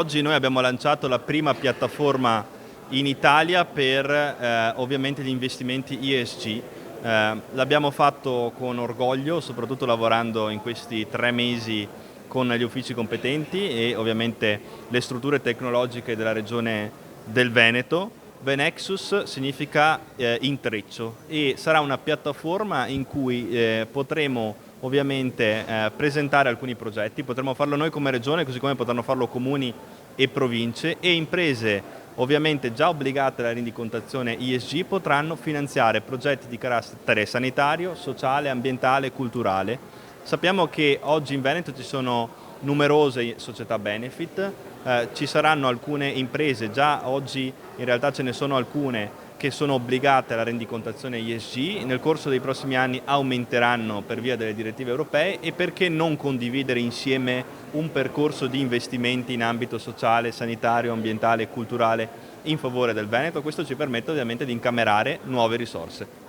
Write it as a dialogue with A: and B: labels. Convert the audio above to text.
A: Oggi noi abbiamo lanciato la prima piattaforma in Italia per ovviamente gli investimenti ESG. L'abbiamo fatto con orgoglio, soprattutto lavorando in questi 3 mesi con gli uffici competenti e ovviamente le strutture tecnologiche della regione del Veneto. Venexus significa intreccio e sarà una piattaforma in cui potremo ovviamente presentare alcuni progetti, potremo farlo noi come regione, così come potranno farlo comuni e province, e imprese ovviamente già obbligate alla rendicontazione ESG potranno finanziare progetti di carattere sanitario, sociale, ambientale e culturale. Sappiamo che oggi in Veneto ci sono numerose società benefit, ci saranno alcune imprese, già oggi in realtà ce ne sono alcune che sono obbligate alla rendicontazione ESG, nel corso dei prossimi anni aumenteranno per via delle direttive europee, e perché non condividere insieme un percorso di investimenti in ambito sociale, sanitario, ambientale e culturale in favore del Veneto? Questo ci permette ovviamente di incamerare nuove risorse.